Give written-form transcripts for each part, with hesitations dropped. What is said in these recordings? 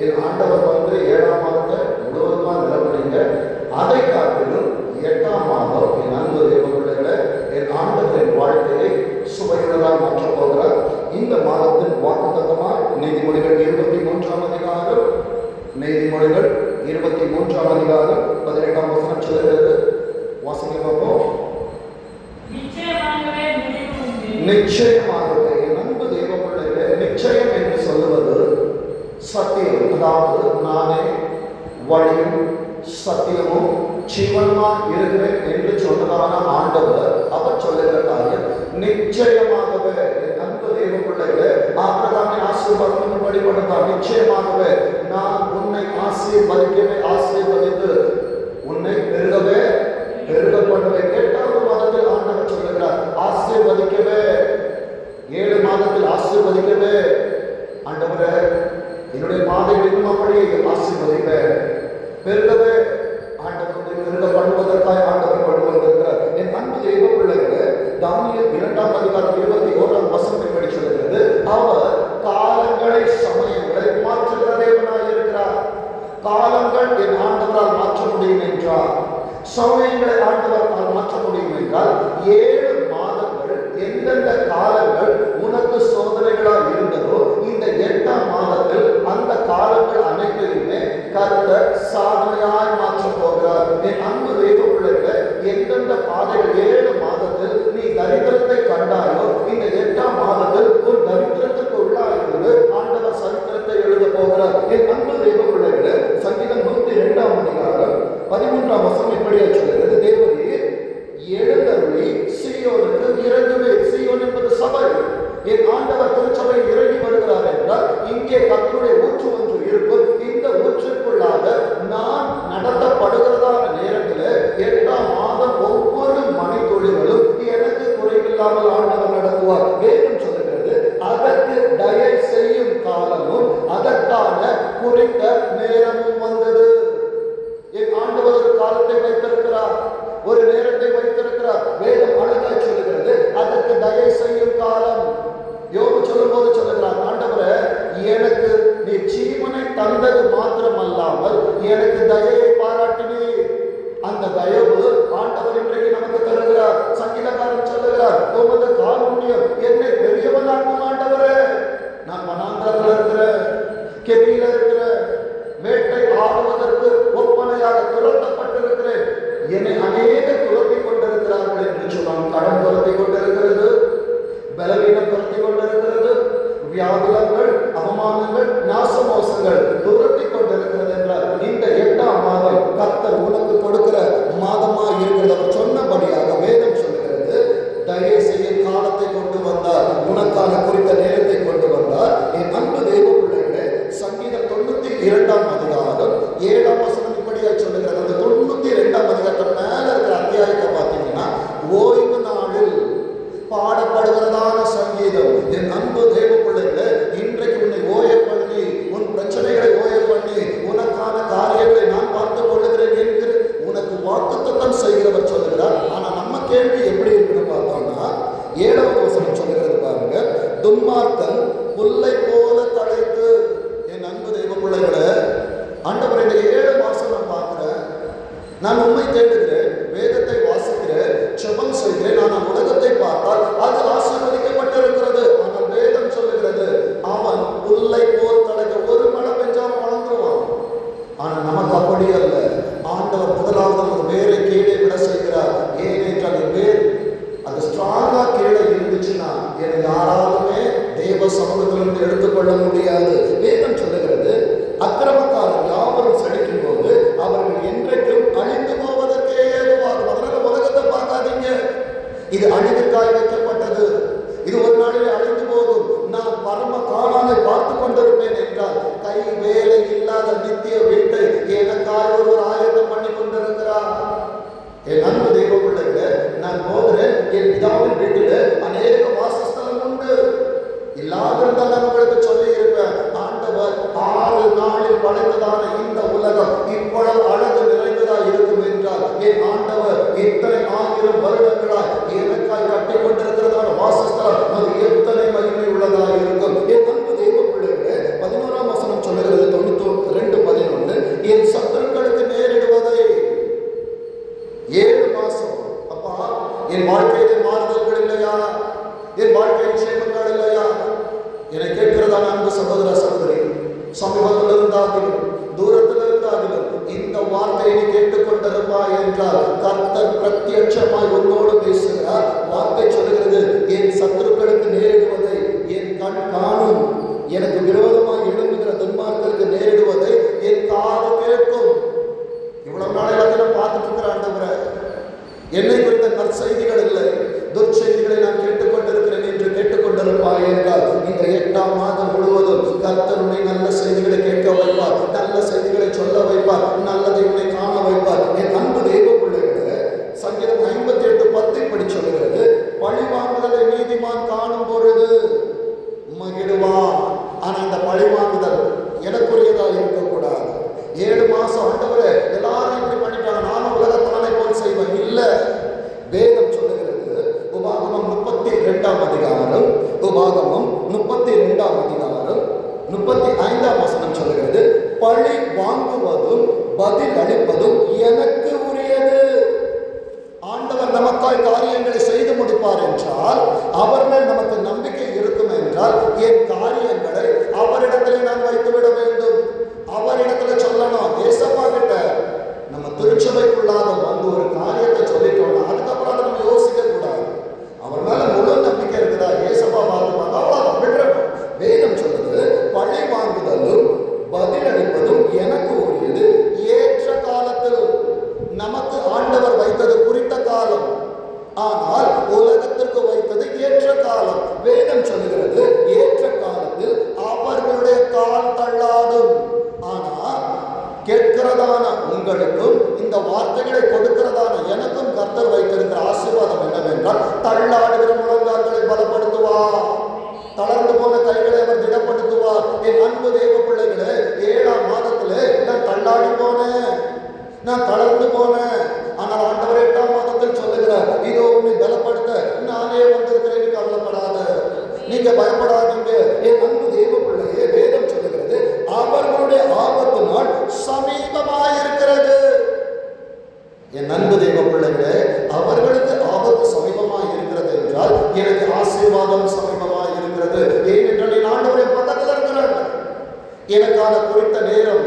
என் ஆண்டவர் வந்து 7ஆம் மாதத்தை முழுவதுமா நிரப்புறீங்க. அதை காட்டிலும் 8ஆம் மாதம் என் அன்பு தேவப்பிள்ளைகளை என் ஆண்டவரின் வாழ்க்கையை சுவையுள்ளதாக மாற்றப் போகிறார். இந்த மாதத்தின் வாக்குத்தத்தமாக நீதிமொழிகள் 23ஆம் அதிகாரம், நீதிமொழிகள் 23ஆம் அதிகாரம் 18ஆம் வசனம் சொல்லுகிறது. வாசிக்க பார்ப்போம். நிச்சயமாகவே என் அன்பு தேவப்பிள்ளைகளே, நிச்சயம் என்று சொல்லுவது சத்தியம். அதாவது நானே வழியும் சத்தியமும் ஜீவனுமா இருக்கிறேன் என்று சொன்னதான ஆண்டவர் அவர் சொல்லுகிற காரியம் நிச்சயமாகவே என் அன்பு தேவப்பிள்ளைகளே, ஆபிரகாமை ஆசீர்வாதம் வழிபடுத்தார். நிச்சயமாகவே நான் உன்னை ஆசீர்வதித்து உன்னை பெருகவே பெருக பண்ணுவேன். 8ஆவது மாதத்தில் ஆண்டவர் சொல்லுகிறார் ஆசீர்வதிக்கவே, 7 மாதத்தில் ஆசீர்வதிக்கவே. ஆண்டவரே, என்னுடைய பாதையில் இன்னும் அப்படியே ஆசீர்வதிப்பேன், பெருகவே. ஆண்டவருடைய பெருக பண்ணுவதற்காக ஆண்டவர் கொண்டு வந்திருக்கிறார். என் அன்பு தெய்வ பிள்ளைகளே, தானியேல் 2ஆம் அதிகாரம் 21ஆம் வசனம் படி சொல்லுகிறது, அவர் காலங்களை சமயங்களை மாற்றுகிற தேவனாய் இருக்கிறார். காலங்கள் என் ஆண்டவரால் மாற்ற முடியும் என்றார். சமயங்களை ஆண்டவரால் மாற்ற முடியும் என்றால் 7 மாதங்கள் எந்தெந்த காலங்கள் உனக்கு சோதனைகளாக இருந்ததோ இந்த 8ஆம் மாதத்தில் அந்த காலங்கள் அனைத்தையுமே கர்த்தர் சாதனையாய் மாற்றப் போகிறார். என் அன்பு தெய்வ பிள்ளைகளே, எந்தெந்த பாதைகள் 7 மாதத்தில் நீ தரித்திரத்தை கண்டாயோ இந்த 8ஆம் மாதத்தில் ஒரு தரித்திரத்துக்கு உள்ளாயிருந்து ஆண்டவர் சரித்திரத்தை எழுத போகிறார். என் அன்பு தெய்வ பிள்ளைகளே, சங்கீதம் 102ஆம் அதிகாரம் 13ஆம் வசனம் இப்படியே சொல்லுகிறது, தேவரீர் எழுந்தருளி சீயோனுக்கு இறங்குவே. சீயோன் என்பது சபை. என் ஆண்டவர் திருச்சபையில் இறங்கி வருகிறார் என்றால் இங்கே கர்த்தருடைய ஊற்று ஒன்று இருக்கும். இந்த ஊற்றுக்குள்ளாக நான் நடத்தப்படுகிறதான நேரத்தில் 8ஆம் மாதம் ஒவ்வொரு மணித்துளிகளும் எனக்கு குறைவில்லாமல் ஆண்டவர் நடத்துவார். வேதம் சொல்லுகிறது, அதற்கு தயை செய்யும் காலமும் அதற்கான குறித்த நேரமும் வந்தது. என் ஆண்டவர் ஒரு காலத்தை வைத்திருக்கிறார், ஒரு நேரத்தை வைத்திருக்கிறார். வேதம் அழகாய் சொல்லுகிறது, அதற்கு தயை செய்யும் காலம். யோபு சொல்லும் போது சொல்லுகிறார், ஆண்டவரே, எனக்கு நீ ஜீவனை தந்தது மாத்திரமல்லாமல் எனக்கு தயையை பாராட்டினீர். அந்த தயவு ஆண்டவர் இன்றைக்கு நமக்கு தருகிறார். சங்கீதக்காரன் சொல்லுகிறார், உமது காருண்யம் என்னை பெரியவனாக்கும் ஆண்டவரே. நான் வனாந்திரத்தில் இருக்கிறேன், கெபியில இருக்கிறேன், வேட்டை ஆடுவதற்கு ஒப்பனையாக துரத்தப்பட்டிருக்கிறேன். என்னை அநேகர் துரத்தி கொண்டிருக்கிறார்கள் என்று சொன்னான். கடன் துரத்தி கொண்டிருக்கிறது, பலவீனம் துரத்தி கொண்டிருக்கிறது, வியாகுலங்கள், அவமானங்கள், நாசமோசங்கள் துரத்தி கொண்டிருக்கிறது என்றால் இந்த 8ஆம் மாதம் கர்த்தர் உனக்கு கொடுக்கிற மாதமா இருக்கிறது. அவர் சொன்னபடியாக வேதம் சொல்லுகிறது, தயை செய்யும் காலத்தை கொண்டு வந்தார், உனக்கான குறித்த நேரத்தை கொண்டு வந்தார். என் அன்பு தெய்வ பிள்ளைகளே, சங்கீதம் 92ஆம் அதிகாரம் 7ஆம் வசனம் இப்படியா சொல்லுகிறது. அந்த 92ஆம் அதிகாரத்தில் மேல இருக்கிற அத்தியாயத்தை பார்த்தீங்கன்னா ஓய்வு நாளில் பாடப்படுகிறதான சங்கீதம். என் அன்பு தேவ பிள்ளைகளே, இன்றைக்கு உன்னை ஓய பண்ணி, உன் பிரச்சனைகளை ஓய பண்ணி, உனக்கான காரியங்களை நான் பார்த்துக் கொள்ளுகிறேன் என்கிற உனக்கு வாக்குத்தத்தம் செய்கிறவர் சொல்லுகிறார். ஆனா நம்ம கேள்வி எப்படி இருக்குன்னு பார்த்தோம்னா 7ஆவது வசனம் சொல்லுகிறது பாருங்க, துன்மார்க்கன் புல்லை போல தழைத்து. என் அன்பு தெய்வ பிள்ளைகளே, ஆண்டவர் இந்த 7 மாசம் நான் பார்க்கிறேன், நான் உண்மை தேடுகிறேன், வேதத்தை வாசிக்கிறேன், ஜெபம் செய்கிறேன். ஆனால் உலகத்தை பார்த்தால் அது ஆசீர்வதிக்கப்பட்டிருக்கிறது. ஆனால் வேதம் சொல்லுகிறது, அவன் புல்லை போல் தழைக்க. ஒரு மழை பெஞ்சால் வளர்ந்துருவான். ஆனால் நமக்கு அப்படி அல்ல. ஆண்டவர் முதலாவது நமக்கு வேரை கீழே விட செய்கிறார். ஏனென்றால் வேர் அது ஸ்ட்ராங்கா கீழே இருந்துச்சுன்னா என்னை யாராலுமே தேவ சமூகத்திலிருந்து எடுத்துக்கொள்ள முடியாது. வேதம் சொல்லுகிறது, அக்கிரமக்காரர் யாவரும் செழிக்கும் போது அவர்கள் என்றைக்கும் அழிந்து போவதற்கே ஏதுவாகும். அதனால உலகத்தை பார்க்காதீங்க, இது அழிவுக்காய் வைக்கப்பட்டது, இது ஒரு நாளிலே அழிந்து போகும். நான் பரம காலானை பார்த்து கொண்டிருப்பேன் என்றால் கை வேலை இல்லாத நித்திய வீட்டை எனக்காக ஒருவர் ஆயத்தம் பண்ணி கொண்டிருக்கிறார். என் அன்பு தெய்வ பிள்ளைகளே, நான் போகிறேன், என் பிதாவின் வீட்டில் அநேக வாசஸ்தலம் உண்டு. இல்லாதிருந்தால் நான் உங்களுக்கு சொல்லி இருப்பேன், ஆண்டவர் 6 நாளில் படைத்ததான இந்த உலகம் இவ்வளவு அழகு நிறைந்ததா இருக்கும் என்றால் என் ஆண்டவர் இத்தனை 1000 வருடங்களாய் எனக்காய் கட்டி கொண்டிருக்கிறதான வாசஸ்தலம் அது எத்தனை மகிமை உள்ளதா இருக்கும். என் அன்பு தெய்வ பிள்ளைகளே, 11ஆம் வசனம் சொல்லுகிறது இருந்தாலும் தூரத்தில் இருந்தாலும் இந்த வார்த்தையை கேட்டுக்கொண்டிருப்பாய் என்றால் கர்த்தர் பிரத்யட்சமாய் உன்னோடு பேசுகிறார். வார்த்தை சொல்லுகிறது, என் சத்துருக்களுக்கு நேரிடுவதை என் கண் காணும், எனக்கு விரோதமாக எழும்புகிற துன்மார்க்கருக்கு நேரிடுவதை என் காது கேட்கும். இவ்வளவு நாள் எல்லாத்தையும் பார்த்துட்டு இருக்கிற ஆண்டவரே, என்னை குறித்த நற்செய்திகள் இல்லை, துர்ச்செய்திகளை நான் கேட்டுக்கொண்டிருக்கிறேன் என்று கேட்டுக்கொண்டிருப்பாய் என்றால் இந்த 8ஆம் மாதம் முழுவதும் கர்த்தருடைய நல்ல செய்திகளை கேட்க வைப்பார், நல்ல செய்திகளை சொல்ல வைப்பார், நல்லதை உன்னை காண வைப்பார். என் அன்பு தெய்வ பிள்ளைகளே, சங்கீதம் 58:10 இப்படி சொல்லுகிறது, பழி வாங்குதலை நீதிமான் காணும் பொழுது மகிழ்வான். ஆனா இந்த பழி வாங்குதல் எனக்குரியதா இருக்கக்கூடாது. 7 மாசம் ஆண்டவரே எல்லாரும் இப்படி பண்ணிட்டாங்க, நானும் உலகத்தானே போல் செய்வேன் இல்ல. வேதம் சொல்லுகிறது, உபாகமம் 32ஆம் அதிகாரம், உபாகமம் 32ஆம் அதிகாரம் 35ஆம் வசனம் சொல்லுகிறது, பழி வாங்குவதும் பதில் அளிப்பதும் எனக்கு உரியது. ஆண்டவர் நமக்காய் காரியங்களை செய்து முடிப்பார் என்றால், அவர் மேல் நமக்கு நம்பிக்கை இருக்கும் என்றால், என் காரியங்களை அவரிடத்திலே நான் வைத்துவிட வேண்டும். அவரிடத்துல சொல்லணும். ஏசப்பா கிட்ட நம்ம திருச்சபைக்குள்ளாக வந்து ஒரு காரியத்தை சொல்லிட்டோம்னா அதுக்கப்புறம் அதை நம்ம யோசிக்க கூடாது. அவர் மேல முழு நம்பிக்கை இருக்குதா, ஏசப்பா பார்த்துப்பாங்க, அவ்வளவுதான் விட்டுறணும். வேதம் சொல்லுது, பழி வாங்குதலும் பதிலளிப்பதும் எனக்கு உரியது. ஏற்ற காலத்தில் நமக்கு ஆண்டவர் வைத்தது குறித்த காலம், ஆனால் உலகத்திற்கு வைத்தது ஏற்ற காலம். வேதம் சொல்லுகிறது, ஏற்ற காலத்தில் அவர்களுடைய கால் தள்ளாடும். ஆனா கேட்கிறதான உங்களுக்கும் இந்த வார்த்தைகளை கொடுக்கிறதான எனக்கும் கர்த்தர் வைத்திருக்கிற ஆசீர்வாதம் என்னவென்றால், தள்ளாடுகிற முழங்கால்களை பலப்படுத்துவார், தளர்ந்து போன கைகளை அவர் திடப்படுத்துவார். என் அன்பு தெய்வ பிள்ளைகளே, 7ஆம் மாதத்திலே நான் தள்ளாடி போனேன், நான் தளர்ந்து போனேன். ஆனால் ஆண்டவர் 8ஆம் மாதத்தில் சொல்லுகிறார், இதோ உன்னை பலப்படுத்த நானே வந்திருக்கிறேன், கவலைப்படாத, நீங்க பயப்படாதீங்க. என் அன்பு தெய்வ பிள்ளையே, வேதம் சொல்லுகிறது, அவர்களுடைய ஆபத்து நாள் சமீபமாயிருக்கிறது. என் அன்பு தெய்வ பிள்ளைகளே, அவர்களுக்கு ஆபத்து சமீபமாக இருக்கிறது என்றால் எனக்கு ஆசீர்வாதம் சமீபமாக இருக்கிறது. ஏனென்றால் என் ஆண்டவரை பக்கத்தில் இருக்கிறார்கள். எனக்கான குறித்த நேரம்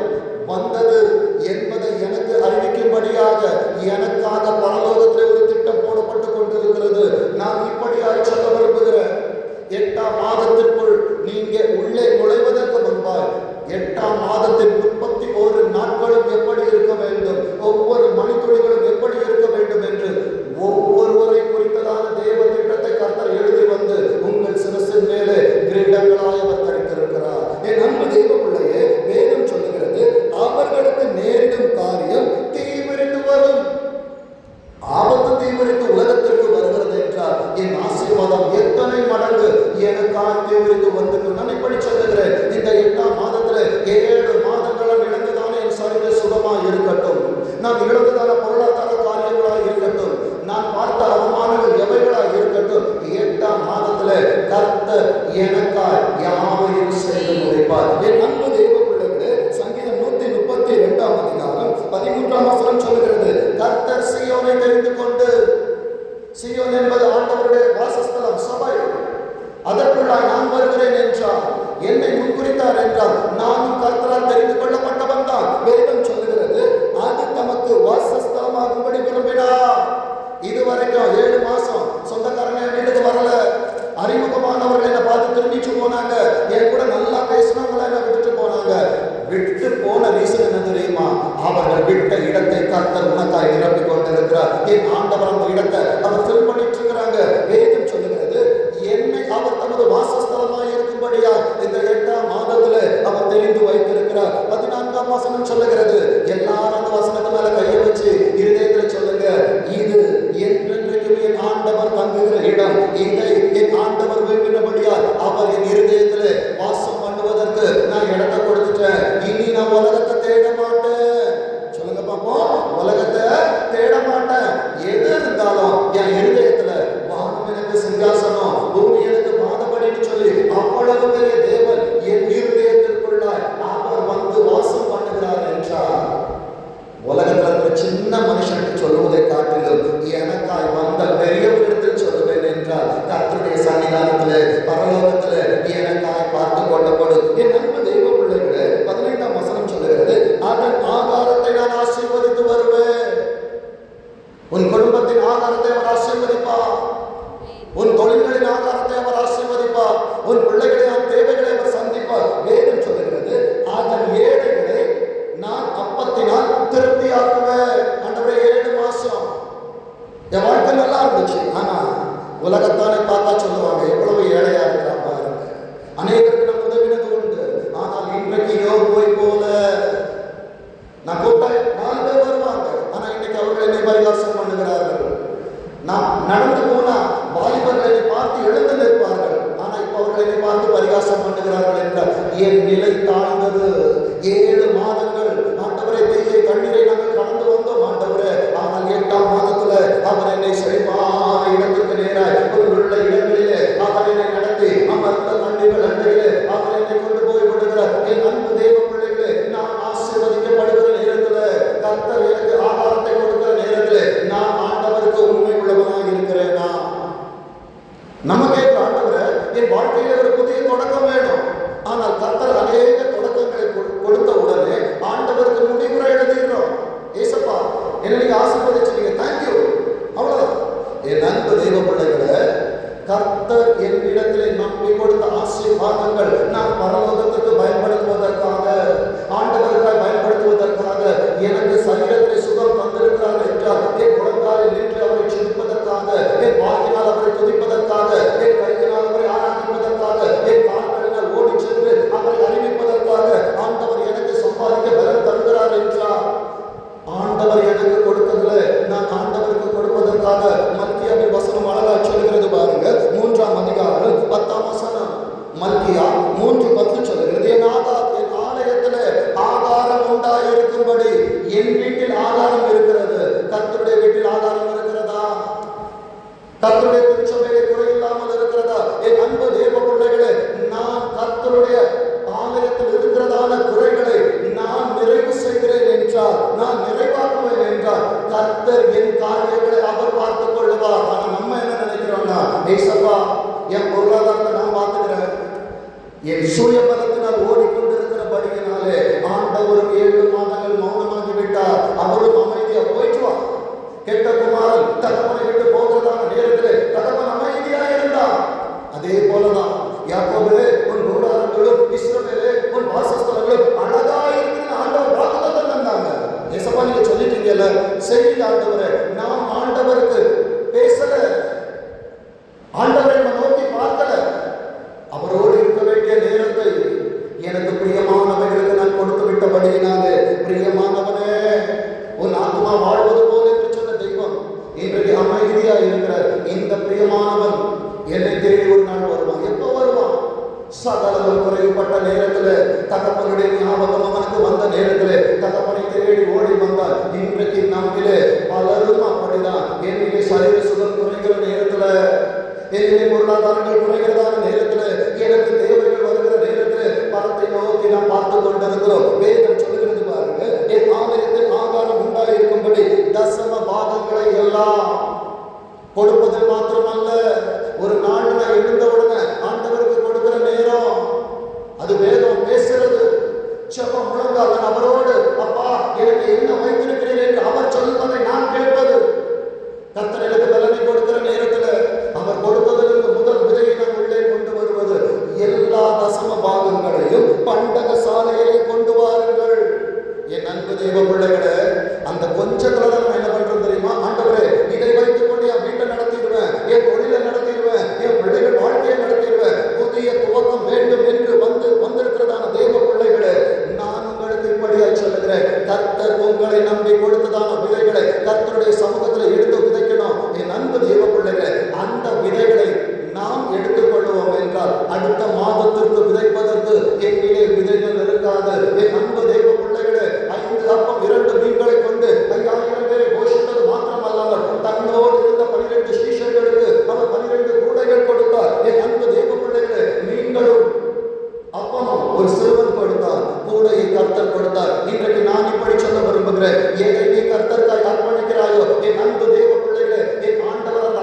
வந்தது என்பதை எனக்கு அறிவிக்கும்படியாக எனக்காக பரலோகத்தில் ஒரு திட்டம் போடப்பட்டு கொண்டிருக்கிறது. நான் இப்படியாய் சொல்ல விரும்புகிறேன், 8ஆம் மாதத்திற்குள் நீங்க உள்ளே நுழைவதற்கு முன்பாக 8ஆம் மாதத்தின் 31 நாட்களும் எப்படி இருக்க வேண்டும், ஒவ்வொரு மணித்துளிகளும் எப்படி இருக்க வேண்டும் என்று ஒவ்வொருவரை குறித்ததான தேவ திட்டத்தை கர்த்தர் எழுதி வந்து உங்கள் சிரசின் மேலே கிரீடங்களாய் அவர் தரித்திருக்கிறார். என் அன்பு தெய்வ பிள்ளையே, வேதம் சொல்லுகிறது, அவர்களுக்கு நேரிடும் காரியம் தீவிரித்து வரும். ஆபத்து தீவிரித்து உலகத்திற்கு வருகிறது என்றால் என் ஆசீர்வாதம் எத்தனை மடங்கு எனக்காக தீவிரித்து வந்து நான் இப்படி சொல்லுகிறேன். இந்த 8ஆம் மாதத்துல 7 மாதங்களும் இழந்ததான என் சரீர சுகமாக இருக்கட்டும், நான் இழந்ததான பொருளாதார காரியங்களாக இருக்கட்டும், நான் பார்த்த அவமானங்கள் எவைகளாக இருக்கட்டும், 8ஆம் மாதத்துல கர்த்தர் எனக்காய் யாவையும் செய்து முடிப்பார். என் அன்பு தெய்வ பிள்ளைகளே, சங்கீதம் 132ஆம் அதிகாரம் 13ஆம் வசனம் சொல்லுகிறது, கர்த்தர் சீயோனை தெரிந்து கொண்டு, சீயோன் என்பது ஆண்டவருடைய வாசஸ்தலம், சபை, அதற்குள்ளாய் நான் வருகிறேன் என்றார், என்னை முன்குறித்தார் என்றால் நானும் கர்த்தரால் தெரிந்து கொள்ளப்பட்டவன் தான். வேதம் சொல்லுகிறது, அது தமக்கு வாசஸ்தலமாகும்படி விரும்பினார். இதுவரைக்கும் 7 மாசம் சொந்தக்காரங்க வீட்டுக்கு வரல, அறிமுகமானவர்கள் என்ன பார்த்து திரும்பிச்சு போனாங்க, என் கூட நல்லா பேசினவங்களை என்ன விட்டுட்டு போனாங்க. விட்டு போன ரீசன் என்ன தெரியுமா? அவர்கள் விட்ட இடத்தை கர்த்தர் உனக்காய் நிரப்பிக் கொண்டிருக்கிறார். என் ஆண்டவர் அந்த இடத்தை அவர் ஃபில் பண்ணிட்டு இருக்கிறாங்க. வேதம் சொல்லுகிறது, என்னை அவர் தமது வாசஸ்தலமாய் இருக்கும்படியா இந்த 8ஆம் மாதத்துல அவர் தெரிந்து வைத்திருக்கிறார். 14ஆம் வசனம் சொல்லுகிறது, எல்லாரும் அந்த வசனத்து மேல கையை வச்சு இருதயத்துல சொல்லுங்க, இது என்றென்றைக்கும் என் ஆண்டவர் தங்குகிற இடம், இதை என் ஆண்டவர் விரும்பினபடியா அவர் என் இருதயத்துல வாசம் பண்ணுவதற்கு நான் இடத்தை கொடுத்துட்டேன். இனி நான் உலகத்தை தேட மாட்டேன். சொல்லுங்க பாப்போம், உலகத்தை தேட மாட்டேன். எது இருந்தாலும் என் இருதயத்துல வானம் எனக்கு சிங்காசனம், பூமி எனக்கு மாதப்படின்னு சொல்லி அவ்வளவு பெரிய தேவன் என் இருதயத்திற்குள்ளாய் அவர் வந்து வாசம் பண்ணுகிறார் என்றார். உலகத்துல இருக்கிற சின்ன மனுஷனுக்கு சொல்லுவதை காட்டிலும் எனக்காய் வந்த பெரியவரிடத்தில் சொல்லுவேன் என்றால் கர்த்தருடைய சன்னிதானத்திலே பரலோகத்திலே எனக்காய் பார்த்து கொள்ளப்படும். என் அன்பு தெய்வ பிள்ளைகளே, 15ஆம் வசனம் நான் கூப்பிட்டா 4 பேர் வருவாங்க. ஆனா இன்னைக்கு அவர்கள் என்னை பரிகாசம் பண்ணுகிறார்கள். நான் நடந்து போனா வாலிபர்கள் என்னை பார்த்து எழுந்து நிற்பார்கள். ஆனா இப்ப அவர்கள் என்னை பார்த்து பரிகாசம் பண்ணுகிறார்கள் என்றால் என் நிலை தாழ்ந்தது. 7 மாதங்கள் ஆண்டவரே தீயை கண்ணீரை நாங்கள் கடந்து வந்தோம் ஆண்டவரே. ஆனால் 8ஆம் மாதத்துல அவர் என்னை செழிப்பான இடத்துக்கு நேராய் உள்ள இடங்களிலே அவர் என்னை நடத்தி அமர்ந்த கண்ணீர்கள் அண்டையிலே அவர் என்னை கொண்டு போய் விடுகிறார். என் அன்பு தேவ பிள்ளைகளே, நான் ஆசீர்வதிக்கப்படுகிற நேரத்துல, கர்த்தர் எனக்கு ஆகாரத்தை கொடுக்கிற நேரத்துல நான் ஆண்டவருக்கு உண்மை உள்ளவனாக இருக்கிறேனா? நமக்கே ஆண்டவரை என் வாழ்க்கையில ஒரு புதிய தொடக்கம் வேணும். ஆனால் கர்த்தர் அநேக தொடக்கங்களை கொடுத்த உடனே ஆண்டவருக்கு முடிவுரை எழுதுகிறோம். ஏசப்பா என்ன நீங்க ஆசீர்வதிச்சீங்க, தேங்க்யூ, அவ்வளவுதான். என் அன்பு தெய்வ பிள்ளைகளை, கர்த்தர் என் இடத்திலே நம்பி கொடுத்த ஆசீர்வாதங்கள் நான் பரலோகத்துக்கு பயன்படுத்துவதற்காக, ஆண்டவருக்காக பயன்படுத்துவதற்காக எனக்கு சரீரத்தை சுகம் தந்திருக்கிறார் என்றால் என் முழங்காலில் நின்று அவரை செலுப்பதற்காக, என் வாக்கினால் அவரை துதிப்பதற்காக, என் கையினால் அவரை ஆராதிப்பதற்காக, என் கால்களினால் ஓடி சென்று அவரை அறிவிப்பதற்காக ஆண்டவர் எனக்கு சம்பாதிக்க பலன் தருகிறார் என்றார். ஆண்டவர் எனக்கு கொடுத்ததுல நான் ஆண்டவருக்கு கொடுப்பதற்காக மல்கியாவின் வசனம் அழகா சொல்கிறது பாருங்க. 3ஆம் அதிகாரம் 10ஆம் வசனம். மல்கியா 3:10 சொல்கிறது, என் ஆலயத்துல ஆகாரம் உண்டாயிருக்கும்படி என் வீட்டில் ஆகாரம் இருக்கிறது. கர்த்தருடைய வீட்டில் ஆகாரம் இருக்கிறதா? கர்த்தருடைய திருச்சபையிலே குறை இல்லாமல் இருக்கிறதா? என் அன்பு தேவ பிள்ளைகளே, நான் கர்த்தருடைய ஆலயத்தில் இருக்கிறதான குறைகளை நான் நிறைவு செய்கிறேன் என்றால், நான் நிறைவாக்குவேன் என்றால், கர்த்தர் என் காரியங்களை அவர் பார்த்துக் கொள்ளுவார். ஆனா நம்ம என்ன நினைக்கிறோம்னா, ஏசப்பா என் பொருளாதாரத்தை நான் பார்த்துக்கிறேன், என் சுய பலத்தினால் ஓடிக்கொண்டிருக்கிறபடியினாலே ஆண்டவரும் 7 மாதங்கள் மௌனமாகி விட்டார், அவரும் அமைதியா போயிட்டுவார். கெட்ட குமாரன் தகப்பனை விட்டு போகிறதான நேரத்தில் தகப்பன் அமைதியா இருந்தார். அதே போலதான் யாக்கோபே உன் கூடாரங்களும் இஸ்ரவேலே உன் வாசஸ்தலங்களும் அழகா இருக்குன்னு ஆண்டவர் வாக்குத்தத்தம் தந்தாங்க. ஏசப்பா நீங்க சொல்லிட்டீங்கல்ல, சரி ஆண்டவரே, நாம் ஆண்டவருக்கு பேசல, ஆண்டவரை நோக்கி பார்க்கல, அவரோடு இருக்க வேண்டிய நேரத்தை எனக்கு பிரியமானவர்களுக்கு நான் கொடுத்து விட்டபடியினாலே, பிரியமானவனே உன் ஆத்மா வாழ்வது போல என்று சொன்ன தெய்வம் இன்றைக்கு அமைதியா இருக்கிறார். இந்த பிரியமானவன் என்னை தேடி ஒரு நாள் வருவான். எப்போ வருவான்? சகலமும் குறைவுபட்ட நேரத்தில், தகப்பனுடைய ஞாபகம் அவனுக்கு வந்த நேரத்தில் தகப்பனை தேடி ஓடி வந்தார். இன்றைக்கு நம்மிலே பலரும் அப்படிதான். என்னுடைய சரீர சுகம் குறைகிற நேரத்தில், என்னுடைய பொருளாதாரங்கள் குறைகிறதான நேரத்தில், எனக்கு தேவைகள் வருகிற நேரத்தில் பணத்தை நோக்கி நாம் பார்த்து கொண்டிருக்கிறோம். வேதம் சொல்லுகிறது பாருங்க, என் ஆலயத்தில் ஆகாரம் உண்டாயிருக்கும்படி தசம பாகங்களை எல்லாம் கொடுப்பதில் மாத்திரமல்ல, ஒரு நாள் நான் எழுந்த உடனே ஆண்டவருக்கு கொடுக்கிற நேரம், அது வேதம் பேசுறது. செபம் முழங்கால் அவரோடு, அப்பா எனக்கு என்ன வைத்திருக்கிறீர்கள் என்று அவர் சொல்வதை நான் கேட்பது. கர்த்தர் எனக்கு பலனை கொடுக்கிற நேரத்தில் அவர் கொடுப்பதற்கு முதல் விதையை நான் உள்ளே கொண்டு வருவது. எல்லா தசம பாகங்களையும் பண்டக சாலையிலே கொண்டு வாருங்கள். என் அன்பு தெய்வ பிள்ளைகளை, அந்த கொஞ்சத்துல நம்ம என்ன பண்றோம் தெரியுமா? ஆண்டவரே இதை வைத்துக் கொண்டு என் வீட்டை நடத்திடுவேன், என் தொழிலை நடத்திடுவேன், என் பிள்ளைகள் வாழ்க்கையை நடத்திடுவேன், புதிய துவக்கம் வேண்டும் என்று வந்திருக்கிறதான தெய்வ பிள்ளைகளே, நான் உங்களுக்கு இப்படியா சொல்லுகிறேன், கர்த்தர் உங்களை நம்பி கொடுத்ததான விதைகளை கர்த்தருடைய சமூகத்தில் எடுத்து விதைக்கணும். என் அன்பு தெய்வ பிள்ளைகளை, அந்த விதைகளை நாம் எடுத்துக்கொள்வோம் என்றால் அடுத்த மாதத்திற்கு விதைப்பதற்கு எங்கிலே விதைகள் இருக்காது. என் அன்பு தெய்வ பிள்ளைகளே, 5 அப்பம் 2 மீன்களை கொண்டு 5000 பேரை போஷித்தது மாத்திரமல்லாமல் தன்னோடு இருந்த 12 சீஷர்களுக்கு அவர் 12 கூடைகள் கொடுத்தார். என் அன்பு தெய்வ பிள்ளைகளே, மீன்களும் அப்பமும் ஒரு சிறுவன் கொடுத்தார், கூடையை கர்த்தர் கொடுத்தார். இன்றைக்கு நான் இப்படி சொல்ல விரும்புகிறேன், எதை நீ கர்த்தருக்காய் அர்ப்பணிக்கிறாயோ என் அன்பு தெய்வ பிள்ளைகளே, என் ஆண்டவர் அந்த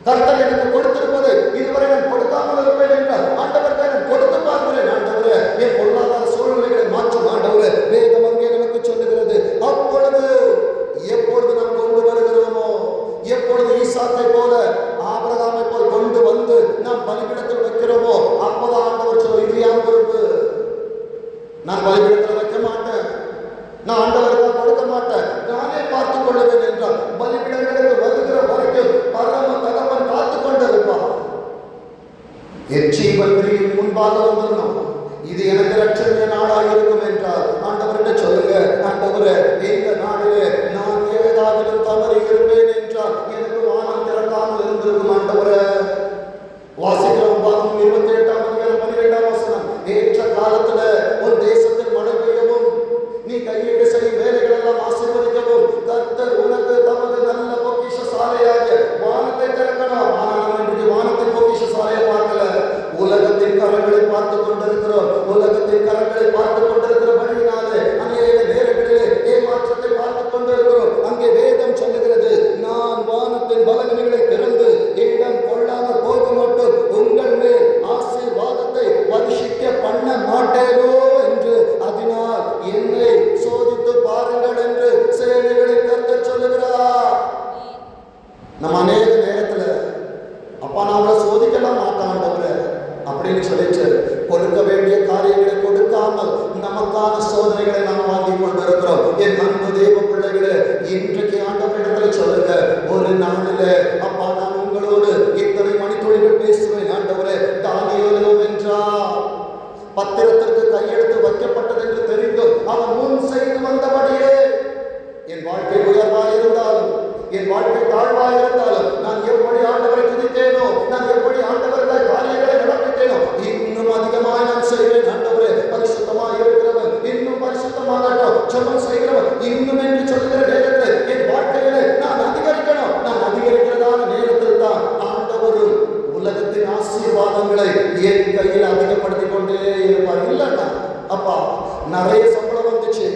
கர்த்தர் எனக்கு கொடுத்திருப்பது இதுவரை நான் கொடுக்காமல் இருப்பேன் என்றால் ஆண்டவருக்கு நான் கொடுத்து பார்க்கிறேன். ஆண்டவரே, என் பொருளாதார சூழ்நிலைகளை மாற்றும் ஆண்டவரே, வேதம் அங்கே நமக்கு சொல்லுகிறது. அப்பொழுது எப்பொழுது நாம் கொண்டு வருகிறோமோ, எப்பொழுது ஈசாக்கை போல ஆபிரகாமை போல் கொண்டு வந்து நாம் பலிபீடத்தில் வைக்கிறோமோ, அப்போதான் ஆண்டவர் சொல்ல, இது என் பொறுப்பு, நான் பலிபீடத்தில் வைக்க மாட்டேன், நான் ஆண்டவருக்கு கொடுக்க மாட்டேன், நானே பார்த்துக் கொள்ளுவேன் என்றால் பலிபீடங்களுக்கு வருகிற வரைக்கும் பரம தகப்பன் காத்துக் கொண்டிருப்பான். என் ஜீவன் பிரியும் முன்பாக வந்துடணும், இது எனக்கு ரட்சணிய நாளாக இருக்கும் என்றால் ஆண்டவர்கிட்ட சொல்லுங்க, ஆண்டவரே, இந்த நாளிலே நான் ஏதாவது தவறி இருப்பேன் என்றால் எனக்கு வானம் திறக்காமல் இருந்திருக்கும் ஆண்டவரே. வாசிக்கிறோம் பாகம் 28ஆம் அதிகாரம் 12ஆம் வசனம். ஏற்ற காலத்துல ஒரு தேசத்தில் மழை பெய்யவும் நீ கையீடு செய்யும் வேலைகள் எல்லாம் ஆசீர்வதிக்கவும் கர்த்தர் உனக்கு தமது நல்ல பொக்கிஷ சாலையாக வானத்தை திறக்கணும். ஆனால் நம்ம இன்றைக்கு வானத்தின் பொக்கிஷ சாலையை பார்க்கல, உலகத்தின் கரங்களை பார்த்து கொண்டிருக்கிறோம். உலகத்தின் கரங்களை பார்த்து கொண்டிருக்கிறபடியினாலே அநேக நேரங்களிலே ஏமாற்றத்தை பார்த்து கொண்டிருக்கிறோம். அங்கே வேதம் சொல்லுகிறது, நான் வானத்தின் பலகணிகளை திறந்து இடம் கொள்ளாமல் போக மட்டும் உங்கள் மேல் ஆசீர்வாதத்தை வருஷிக்க பண்ண மாட்டேனோ என்று, அதனால் என்னை சோதித்து பாருங்கள் என்று சேனைகளின் கர்த்தர் சொல்லுகிறார். நம்ம அநேக நேரத்துல அப்பா நான் அவளை சோதிக்கலாம் மாட்டாண்டவரை அப்படின்னு சொல்லிட்டு கொடுக்க வேண்டிய காரியங்களை கொடுக்காமல் நமக்கான சோதனைகளை நாம் வாங்கி கொண்டிருக்கிறோம். என் அன்பு தேவ பிள்ளைகளே, இன்றைக்கு ஆண்டவரிடத்துல சொல்லுங்க, ஒரு நாளில அப்பா நான் உங்களோடு இத்தனை மணித்துளிகள் பேசுவேன் ஆண்டவரே. தானியேலோ என்றார், பத்திரத்திற்கு கையெழுத்து வைக்கப்பட்டது என்று தெரிந்தும் அவன் முன் செய்து வந்தபடியே என் வாழ்க்கை உயர்வாக இருந்தாலும் என் வாழ்க்கை தாழ்வாக இருந்தாலும் நான் எப்படி ஆண்டவரை துதித்தேனோ, நான் எப்படி ஆண்டவருக்காய் காரியங்களை நடப்பித்தேனோ, இன்னும் அதிகமாக நான் செய்வேன் ஆண்டவரே. பரிசுத்தமாக இருக்கிறவன் இன்னும் பரிசுத்தமாகட்டும், ஜெபம் செய்கிறவன் இன்னும் என்று சொல்லுகிற நேரத்தில் என் வாழ்க்கையிலே நான் அதிகரிக்கணும். நான் அதிகரிக்கிறதான நேரத்தில் தான் ஆண்டவரும் உலகத்தின் ஆசீர்வாதங்களை என் கையில் அதிகப்படுத்திக் கொண்டே இருப்பார். இல்லைன்னா அப்பா நிறைய சம்பளம் வந்துச்சு,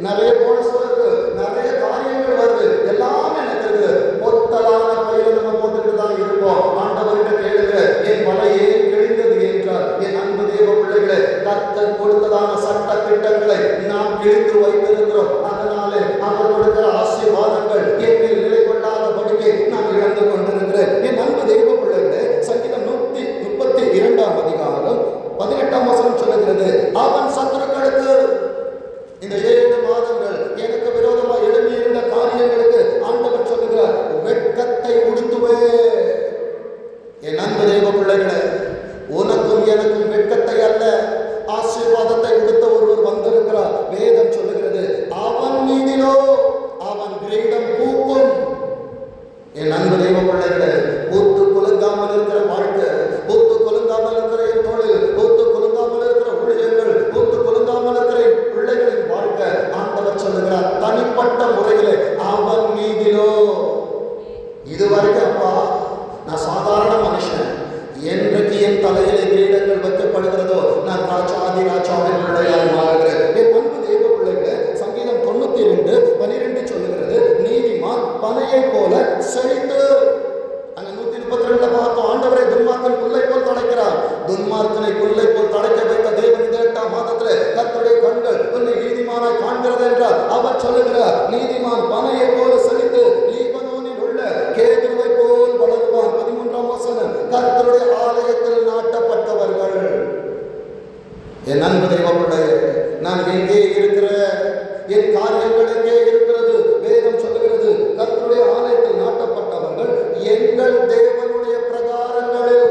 நிறைய போனஸ் வருது, நிறைய காரியங்கள் வருது, எல்லாமே எனக்கு இருக்கு, பொத்தலான பயிரை நம்ம போட்டுக்கிட்டு தான் இருப்போம். ஆண்டவர்கிட்ட கேளுங்க, என் மலை ஏன் கிழிந்தது என்றால், என் அன்பு தேவ பிள்ளைகளை கர்த்தர் கொடுத்ததான சட்ட திட்டங்களை நாம் கிழித்து வைத்திருக்கிறோம். அதனாலே அவர் கொடுக்கிற ஆசீர்வாதங்கள் என்னில் நிலை கொள்ளாதபடிக்கு நான் இழந்து கொண்டிருக்கிறேன். என் அன்பு தேவ பிள்ளைகளே, சங்கீதம் 132ஆம் அதிகாரம் 18ஆம் வசனம் சொல்லுகிறது, அவன் சத்துருக்களுக்கு இந்த 7 மாதங்கள் எனக்கு விரோதமாக எழுப்பியிருந்த காரியங்களுக்கு ஆண்டவர் சொல்லுகிறார், வெட்கத்தை உடுத்துவே. என் அன்பு தேவ பிள்ளைகளே, உனக்கும் எனக்கும் வெட்கத்தை அல்ல ஆசீர்வாதத்தை உடுத்த ஒருவர் வந்திருக்கிறார். வேதம் சொல்லுகிறது, அவன் மீதிலோ அவன் கிரீடம் பூக்கும். என் அன்பு தெய்வ பிள்ளைகளே, பூத்து குலுங்காமல் இருக்கிற வாழ்க்கை, பூத்து குலுங்காமல் இருக்கிற என் தொழில், பூத்து குலுங்காமல் இருக்கிற ஊழியர்கள், பூத்து குலுங்காமல் இருக்கிற பிள்ளைகளின் வாழ்க்கை, ஆண்டவர் சொல்லுகிறார் தனிப்பட்ட முறையிலே அவன் மீதிலோ. இதுவரைக்கும் அப்பா நான் சாதாரண மனுஷன், என்றைக்கு என் தலையிலே கிரீடங்கள் வைக்கப்படுகிறதோ நான் ராஜாதி ராஜாவின் பிள்ளையாய் மாறுகிறேன். என் அன்பு தெய்வ பிள்ளைகளே, சங்கீதம் 92:12 சொல்லுகிறது, நீதிமான் பனையை போல செழித்து. அங்க 132 பார்த்தோம், ஆண்டவரை துன்மார்க்கன் புல்லை போல் தடைக்கிறார். துன்மார்க்கனை புல்லை போல் தடைக்க வைத்த தேவன் 8ஆம் மாதத்திலே கர்த்தருடைய கண்கள் உன்னை நீதிமானாய் காண்கிறது என்றார். அவர் சொல்லுகிறார், நீதிமான் பனையை போல செழித்து லீபனோனில் உள்ள கேதுருவை போல் வளருவான். 13ஆம் வசனம், கர்த்தருடைய ஆலயத்தில் நாட்டப்பட்டவர்கள். என் அன்பு தெய்வ பிள்ளையே, நான் எங்கே இருக்கிற, என் காரியங்கள் எங்கே இருக்கிறது? வேதம் சொல்லுகிறது, கர்த்தருடைய ஆலயத்தில் நாட்டப்பட்டவர்கள் எங்கள் தேவனுடைய பிரகாரங்களில்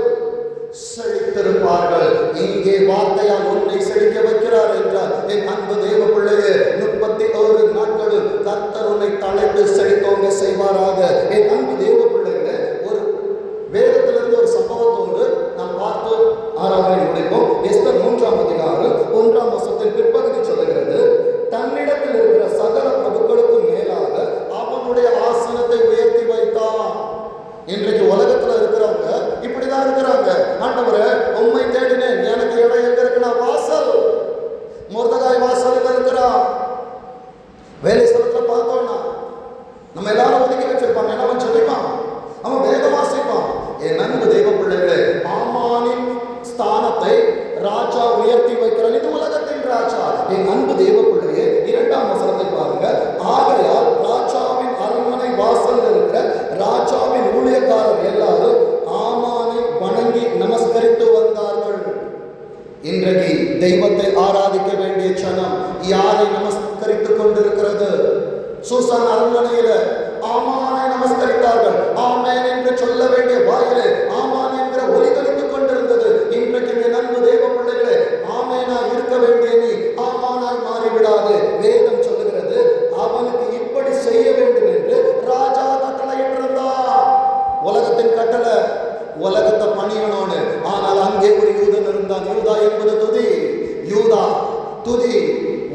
செழித்திருப்பார்கள். இங்கே வார்த்தையால் உன்னை செழிக்க வைக்கிறார் என்றார். என் அன்பு தேவ பிள்ளையே, 31 நாட்களும் கர்த்தர் உன்னை தலைத்து செழித்தோங்க செய்வாராக. என் அன்பு தேவ பிள்ளைகளே, ஒரு வேதத்திலிருந்து ஒரு சம்பவத்தோடு நாம் பார்த்து ஆராதனை முடிப்போம். எஸ்தர் 3ஆம் அதிகாரம் 1ஆம் வசனத்தின் பிற்பகுதி சொல்லுகிறது, தன்னிடத்தில் இருக்கிற சகல பிரபுக்களுக்கும் மேலாக அவனுடைய ஆசனத்தை உயர்த்தி வைத்தான். இன்றைக்கு உலகத்துல இருக்கிறவங்க இப்படிதான் இருக்கிறாங்க. ஆண்டவரே, உம்மை தேடினேன், எனக்கு இடம் எங்க இருக்குன்னா வாசல், மொர்தெகாய் வாசல் இருக்கிறான். வேலை ஸ்தலத்துல பார்த்தோம்னா நம்ம எல்லாரும் ஒதுக்கி வச்சிருப்பாங்க. என்ன செடிப்பான், அவன் வேத வாசிப்பான், ராஜா. என் அன்பு தேவ பிள்ளையே, 2ஆம் வசனத்தை பாருங்க. ஆகையால் ராஜாவின் அரண்மனை வாசல் இருக்கிற ராஜாவின் ஊழியக்காரர் எல்லாரும் ஆமானை வணங்கி நமஸ்கரித்து வந்தார்கள். இன்றைக்கு தெய்வத்தை ஆராதிக்க வேண்டிய சனம் யாரை நமஸ்கரித்துக் கொண்டிருக்கிறது? சூசான் அரண்மனையில ஆமானை நமஸ்கரித்தார்கள். ஆமேன் என்று சொல்ல வேண்டிய வாயிலே ஆமான் என்கிற ஒலி தொலித்துக் கொண்டிருந்தது. இன்றைக்கு என் அன்பு தேவ பிள்ளைகளே, ஆமேனா இருக்க வேண்டிய நீ ஆமானாய் மாறிவிடாது. வேதம் சொல்லுகிறது, அவனுக்கு இப்படி செய்ய வேண்டும் என்று ராஜா கட்டளையிட்டிருந்தார். உலகத்தின் கட்டளை உலகத்தை பணியனோடு. ஆனால் அங்கே ஒரு யூதன் இருந்தான். யூதா என்பது துதி. யூதா துதி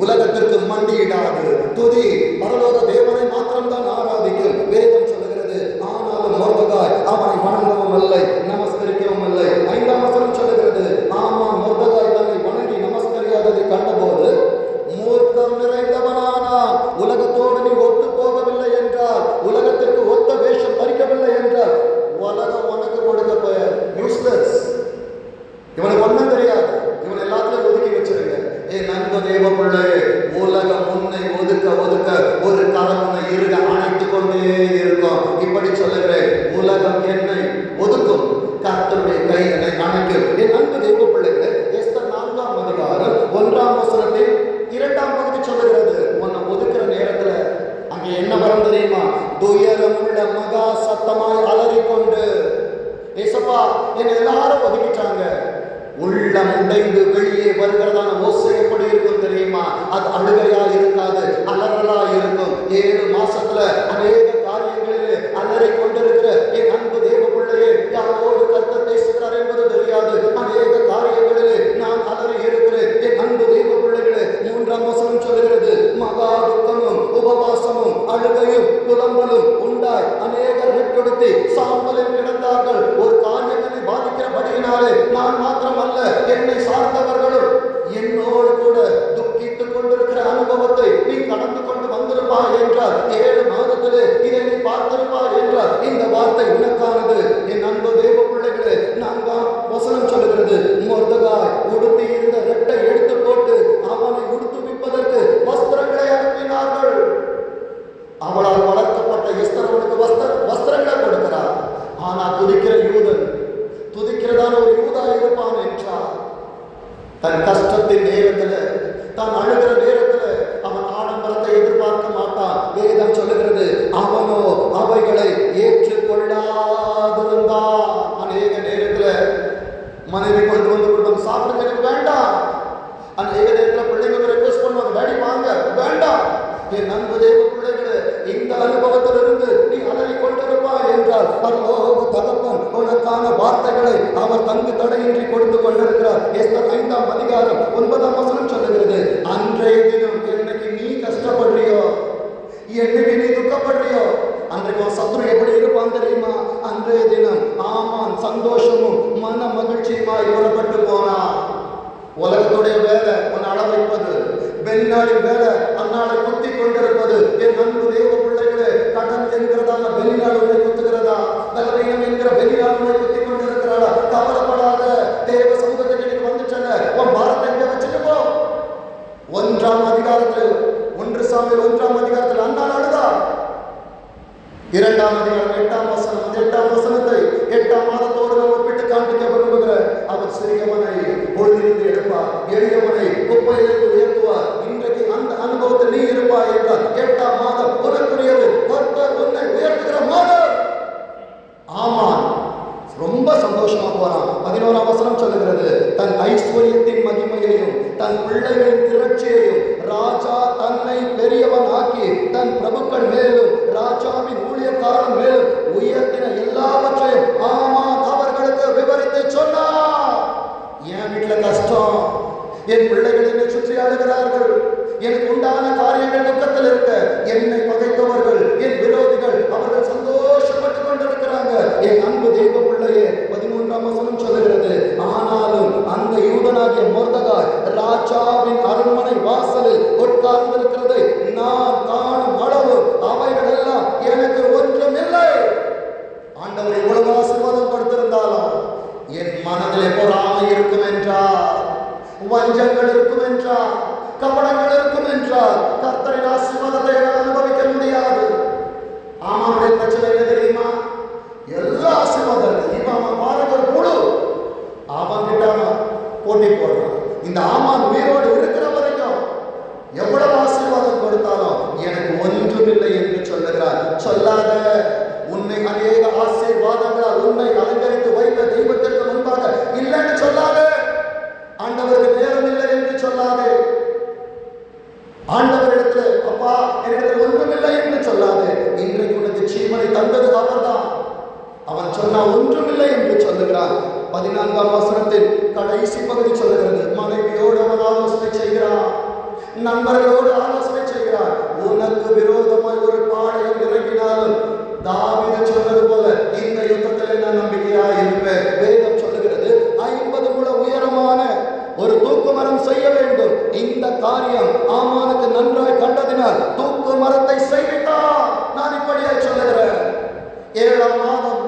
உலகத்திற்கு மண்டியிடாது. துதி பரலோக தேவனை மாத்திரம்தான் ஆராதிக்கும். வேதம் சொல்லுகிறது, ஆனாலும் மொர்தெகாய் அவனை வணங்கவும் இல்லை, நமஸ்கரிக்கவும் இல்லை. 5ஆம் வசனம் சொல்லுகிறது, ஆமாம் மொர்தெகாய் தன்னை வணங்கி நமஸ்கரியாததை கண்டபோது மூர்த்தம் நிறைந்தவனானான். உலகத்தோடு நீ ஒத்து போகவில்லை என்றால், உலகத்திற்கு ஒத்த வேஷம் தரிக்கவில்லை என்றால், உலகம் உனக்கு கொடுக்க போய யூஸ்லெஸ். இவனுக்கு ஒன்றும் தெரியாது. இவன் எல்லாத்தையும் ஒதுக்கி வச்சிருங்க. என் அன்பு தேவ பிள்ளையே, உலகம் உன்னை ஒதுக்க ஒதுக்க ஒரு கரம் உன்னை இருக அணைத்துக் கொண்டே இருக்கும். இப்படி சொல்லுகிறேன், உலகம் என்னை ஒதுக்கும், கர்த்தருடைய கை என்னை அணைக்கும். என் அன்பு தேவ பிள்ளைகளே, எஸ்தர் 4ஆம் அதிகாரம் 1ஆம் வசனத்தில் 2ஆம் பகுதி சொல்லுகிறது, உன்னை ஒதுக்குற நேரத்துல அங்க என்ன வரும் தெரியுமா? துயரமுள்ள மகா சத்தமாய் அலறிக்கொண்டு, ஏசப்பா என்னை எல்லாரும் ஒதுக்கிட்டாங்க. உள்ளம் உடைந்து வெளியே வருகிறதான ஓசை எப்படி இருக்கும் தெரியுமா? அது அழுகையா இருக்காது, அலறலா இருக்கும். 7 மாசத்துல அநேக காரியங்களிலே அலறி கொண்டிருக்கிற என் அன்பு தேவ பிள்ளையே, யாரோடு கர்த்தர் பேசுகிறார் என்பது தெரியாது. அநேக காரியங்களிலே நான் அலறி இருக்கிறேன். என் அன்பு தேவ பிள்ளைகளே, 3ஆம் வசனம் சொல்லுகிறது, மகா துக்கமும் உபவாசமும் அழுகையும் புலம்பலும் உண்டாய் அநேகர் வெட்டொடுத்தி சாம்பலில் கிடந்தார்கள். ஒரு காரியத்தை பாதிக்கிறபடியினாலே நான் மாத்திரம் அல்ல, என்னை சார்ந்தவர்களும் என்னோடு கூட துக்கித்துக் கொண்டிருக்கிற அனுபவத்தை நீ கடந்து கொண்டு வந்திருப்பாய் என்றார். 7 மாதத்திலே இதை நீ பார்த்திருப்பாய் என்றார். இந்த வார்த்தை உனக்கானது. என் அன்பு தேவ பிள்ளைகளே, 4ஆம் வசனம் சொல்லுகிறது, மொர்தெகாய் உடுத்தி இருந்த ரெட்டை எடுத்து போட்டு அவனை உடுத்துவிப்பதற்கு வஸ்திரங்களை அனுப்பினார்கள். அவளால் வளர்க்கப்பட்ட எஸ்தர் அவனுக்கு வஸ்திரங்களை கொடுக்கிறார். ஆனா துதிக்கிற யூதன், துதிக்கிறதான ஒரு யூதா இருப்பான் என்றார். தன் கஷ்டத்தின் நேரத்தில், தான் அழுகிற நேரத்தில் அவன் ஆடம்பரத்தை எதிர்பார்க்க மாட்டான். வேதம் சொல்லுகிறது, அவனோ அவைகளை ஏற்றுக்கொள்ளாதிருந்தான். அநேக நேரத்தில் மனைவி கொண்டு வந்து கொடுப்பாங்க, சாப்பிடுங்க எனக்கு வேண்டாம். அநேக நேரத்தில் பிள்ளைங்க ரெக்வெஸ்ட் பண்ணுவாங்க, டாடி வாங்க, வேண்டாம். என் அன்பு தேவ பிள்ளைகளே, இந்த அனுபவத்திலிருந்து நீ அலறி கொண்டிருப்பாய் என்றால் பரலோக தகப்பன் உனக்கான வார்த்தைகளை அவர் தங்கு தடையின்றி கொடுத்து கொண்டிருக்கிறார். எஸ்தர் 5ஆம் அதிகாரம் 9ஆம் வசனம் சொல்லுகிறது, அன்றைய தினம் என்னைக்கு நீ கஷ்டப்படுறியோ, என்னைக்கு நீ துக்கப்படுறியோ, அன்றைக்கு சத்துரு எப்படி இருப்பான் தெரியுமா? அன்றைய தினம் ஆமான் சந்தோஷமும் மன மகிழ்ச்சியுமாய் புறப்பட்டு போனா. உலகத்துடைய வேலை உன்னை அள வைப்பது, வெளிநாளின் வேலை அந்நாளை குத்தி கொண்டிருப்பது. என் அன்பு தேவ பிள்ளைகளே, கடன் என்கிறதான வெளிநாடு உன்னை குத்துகிறதா? பலவீனம் என்கிற வெளிநாடு உன்னை குத்தி கொண்டிருக்கிறாளா? கவலைப்படாத, தேவ சமூகத்துக்கு எனக்கு வந்துட்டல, உன் பாரத்தை எங்க வச்சுட்டு போ. 1ஆம் அதிகாரத்தில் 1 சாமுவேல் 1ஆம் அதிகாரத்தில் அண்ணாள் அழுதா. 2ஆம் அதிகாரம் 8ஆம் வசனம், அந்த 8ஆம் வசனத்தை 8ஆம் மாதத்தோடு நாம் ஒப்பிட்டு காண்பிக்க விரும்புகிறேன். அவர் சிறியவனை பொழுதிலிருந்து எடுப்பார், எளியவனை குப்பையிலிருந்து உயர்த்துவார். இன்றைக்கு அந்த அனுபவத்தில் நீ இருப்பாய் என்றால் 8ஆம் மாதம் உனக்குரியது. கர்த்தர் உன்னை உயர்த்துகிற மாதம். ஆமான் ரொம்ப சந்தோஷமா போறான். 11ஆம் வசனம் சொல்லுகிறது, தன் ஐஸ்வர்யத்தின் மகிமையையும் தன் பிள்ளைகளின் திரட்சியையும் ராஜா தன்னை பெரியவன் ஆக்கி தன் பிரபுக்கள் மேலும் ராஜாவின் ஊழியக்காரன் மேலும் உயர்த்தின எல்லாவற்றையும் ஆமான் அவர்களுக்கு விவரித்து சொன்னார். என் வீட்டுல கஷ்டம், என் பிள்ளைகள் என்னை சுற்றி அழுகிறார்கள், எனக்கு உண்டான காரியங்கள் துக்கத்தில் இருக்க, என்னை பகைத்தவர்கள் என் விரோதிகள் அவர்கள் சந்தோஷப்பட்டு கொண்டிருக்கிறாங்க. என் அன்பு தெய்வ பிள்ளையே, 13ஆம் வசனம் சொல்லுகிறது, ஆனாலும் அந்த யூதனாகிய மொர்தெகாய் ராஜாவின் அரண்மனை வாசலில் உட்கார்ந்திருக்கிறதை நான் காணும் அளவு அவைகள் எல்லாம் எனக்கு ஒன்றுமில்லை. ஆண்டவர் இவ்வளவு ஆசீர்வாதம் கொடுத்திருந்தாலும் என் மனதிலே பொறாமை இருக்கும் என்றார். வஞ்சங்கள் இருக்கும் என்றார், கபடங்கள் இருக்கும் என்றார், கர்த்தரின் ஆசீர்வாதத்தை அனுபவிக்க முடியாது. ஆமானுடைய பிரச்சனை என்ன தெரியுமா? எல்லா ஆசீர்வாதம் இருக்கு. இப்ப அவன் பாருங்க முழு அவன் கிட்ட போட்டி போடுறான். இந்த ஆமான் உயிரோடு இருக்கிற வரைக்கும் எவ்வளவு ஆசீர்வாதம் கொடுத்தாலும் எனக்கு ஒன்றுமில்லை என்று சொல்லுகிறார். சொல்லாத, உன்னை அநேக ஆசீர்வாதங்களால் உன்னை அலங்கரித்து வைத்த தெய்வத்திற்கு முன்பாக இல்லைன்னு சொல்லாத. ஆண்டவருக்கு நேரம் இல்லை என்று சொல்லாதே. ஆண்டவரிடத்தில் அப்பா என்னிடத்தில் ஒன்றுமில்லை என்று சொல்லாதே. இன்றைக்கு உனக்கு ஜீவனை தந்தது அவர்தான். அவன் சொன்னா ஒன்றுமில்லை என்று சொல்லுகிறான். 14ஆம் வசனத்தின் கடைசி பகுதி சொல்லுகிறது, மனைவியோடு அவன் ஆலோசனை செய்கிறான், நண்பர்களோடு ஆலோசனை செய்கிறான். உனக்கு விரோதமாய் ஒரு பாளையம் இறங்கினாலும் தாவீது சொன்னது போல இந்த யுத்தத்தில் நான் நம்பிக்கையா இருப்பேன். வேதம் சொல்லுகிறது 50 முழ உயரமான ஒரு தூக்கு மரம் செய்ய வேண்டும். இந்த காரியம் ஆமானுக்கு நன்றாய் கண்டதினால் தூக்கு மரத்தை செய்வித்தான். நான் இப்படியாய் சொல்லுகிறேன். 7ஆம் மாதம்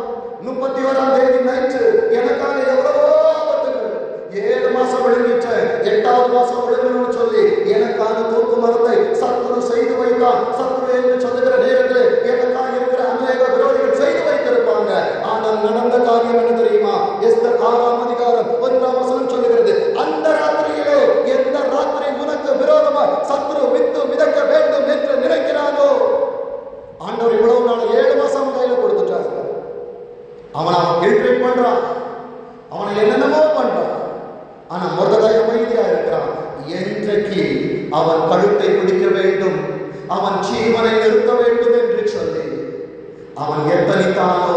31ஆம் தேதி நைட்டு எனக்காக எவ்வளவோ ஆபத்துகள். 7 மாசம் விழுங்கிட்ட, 8வது மாசம் விழுங்கணும்னு சொல்லி எனக்கான தூக்கு மரத்தை சத்துரு செய்து வைத்தான். சத்துரு என்று சொல்லுகிற நேரத்தில் எனக்காக இருக்கிற அநேக விரோதிகள் செய்து வைத்திருப்பாங்க. ஆனால் நடந்த காரியம் என்ன தெரியுமா? எஸ்தர் 6ஆம் அதிகாரம் 1ஆம் வசனம் சொல்லுகிறது, அந்த ராத்திரியிலே எந்த ராத்திரி உனக்கு விரோதமாக சத்துரு வித்து விதைக்க வேண்டும் என்று நினைக்கிறானோ, ஆண்டவர் இவ்வளவு நாள் 7 மாசம் கையில கொடுத்துட்டாங்க. அவனை இல்ட்ரேட் பண்றான், அவனை என்னென்னமோ பண்றான். ஆனா மொர்தெகாய் அமைதியா இருக்கிறான். என்றைக்கு அவன் கழுத்தை பிடிக்க வேண்டும், அவன் ஜீவனை நிறுத்த வேண்டும் என்று சொல்லி அவன் எத்தனித்தானோ,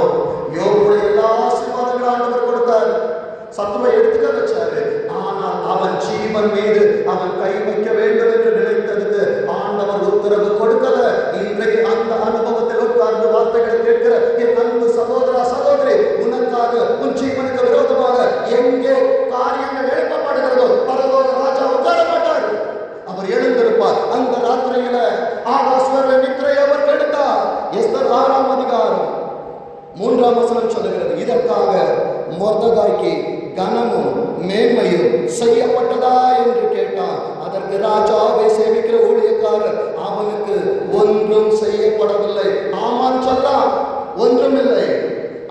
யோபுடைய எல்லா ஆசீர்வாதங்களும் ஆண்டவர் கொடுத்தார், சத்துவை எடுத்துக்க வச்சாரு. ஆனால் அவன் ஜீவன் மீது அவன் கை வைக்க வேண்டும் என்று நினைத்ததுக்கு ஆண்டவர் உத்தரவு கொடுக்கல. இன்றைக்கு அந்த அனுபவத்தில் உட்கார்ந்து வார்த்தைகளை கேட்கிற என் அன்பு சகோதரா சகோதரி, உனக்காக உன் ஜீவனுக்கு விரோதமாக எங்கே காரியங்கள் எழுப்பப்படுகிறதோ பரலோக ராஜா உட்கார மாட்டார். அவர் எழுந்திருப்பார். அந்த ராத்திரியில ஆகாஸ்வர நித்திரை அவர் கெடுத்தார். எஸ்தர் 6ஆம் அதிகாரம் 3ஆம் வசனம் சொல்லுகிறது, இதற்காக மொர்தெகாய்க்கு கனமும் மேன்மையும் செய்யப்பட்டதா என்று கேட்டான். அதற்கு ராஜாவை சேவிக்கிற ஊழியக்காரர், அவனுக்கு ஒன்றும் செய்யப்படவில்லை. ஆமான் சொன்னான் ஒன்றுமில்லை.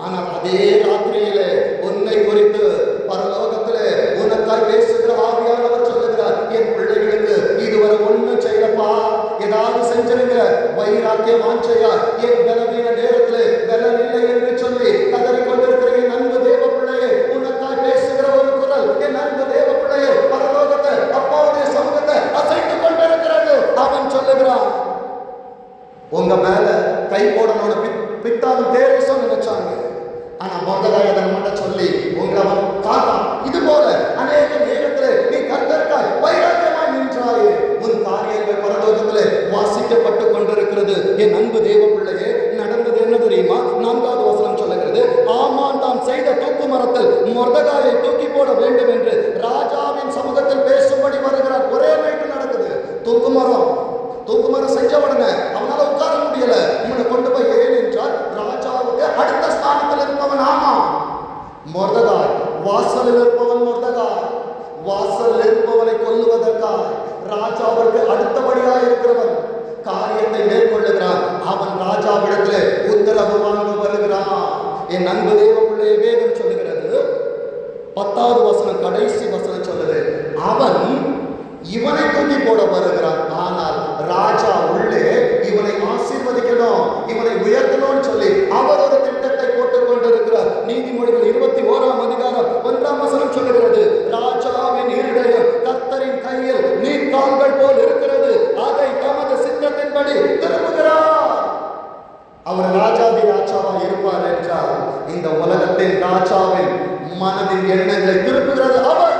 ஆனால் அதே ராத்திரியிலே உன்னை குறித்து பரலோகத்திலே உனக்காய் பேசுகிற ஆவியானவர் சொல்லுகிறார், என் பிள்ளைகளுக்கு இதுவரை ஒன்றும் செய்யலப்பா, ஏதாவது செஞ்சிருங்க. வைராக்கிய வாஞ்சையா என் பலவீன நேரத்திலே பலன் இல்லை என்று சொல்லி கதறி கொண்டிருக்கிற என் அன்பு தேவ பிள்ளையே, உனக்காய் பேசுகிற ஒரு குரல் என் அன்பு தேவ பிள்ளையே பரலோகத்தை அப்பாவுடைய சமூகத்தை அசைத்துக் கொண்டிருக்கிறது. அவன் சொல்லுகிறான், உங்க மேல கை போடணும்னு பித்தாலும் தேரேசம் நினைச்சாங்க. ஆனா மொர்தெகாய் அதை மட்டும் சொல்லி உங்களை அவன் காத்தான். இது போல அநேக நேரத்தில் நீ கர்த்தருக்காய் வைராக்கியமாய் நின்றாயே, உன் காரியங்கள் பரலோகத்திலே வாசிக்கப்பட்டு கொண்டிருக்கிறது. என் அன்பு தேவ பிள்ளையே, நடந்தது என்ன தெரியுமா? 4வது வசனம் சொல்லுகிறது, ஆமான் தான் செய்த தூக்கு மரத்தில் மொர்தெகாயை தூக்கி போட வேண்டும் என்று ராஜாவின் சமூகத்தில் பேசும்படி வருகிறார். ஒரே நைட்டு நடக்குது. தூக்கு மரம் செஞ்ச உடனே அவனால உட்கார முடியல. இவனை கொண்டு போய் ஏன் என்றால் ராஜாவுக்கு அடுத்த ஸ்தானத்தில் இருப்பவன் ஆமான். மொர்தெகாய் வாசலில் இருப்பவன் மொர்தெகாய், வாசலில் இருப்பவனை கொல்லுவதற்காக ராஜாவிற்கு அடுத்தபடியாக இருக்கிறவன் காரியத்தை மேற்கொள்ளுகிறான். அவன் ராஜாவிடத்திலே உத்தரவு வாங்க வருகிறான். என் அன்பு தேவ பிள்ளையை வேதம் சொல்லுகிறது, 10வது வசனம் கடைசி வசனம் சொல்லுது, அவன் இவனை தூக்கி போட வருகிறான். ஆனால் ராஜா உள்ளே இவனை ஆசீர்வதிக்கணும், இவனை உயர்த்தணும்னு சொல்லி அவர் ஒரு திட்டத்தை போட்டுக் கொண்டிருக்கிறார். நீதிமொழிகள் 21ஆம் அதிகாரம் 1ஆம் வசனம் சொல்லுகிறது, ராஜாவின் இருதயம் கர்த்தரின் கையில் நீர்க்கால்கள் போல் இருக்கிறது, அதை தமது சித்தத்தின்படி திரும்புகிறார். அவர் ராஜாதி ராஜாவா இருப்பார் என்றால் இந்த உலகத்தின் ராஜாவின் மனதின் எண்ணங்களை திருப்புகிறது அவர்.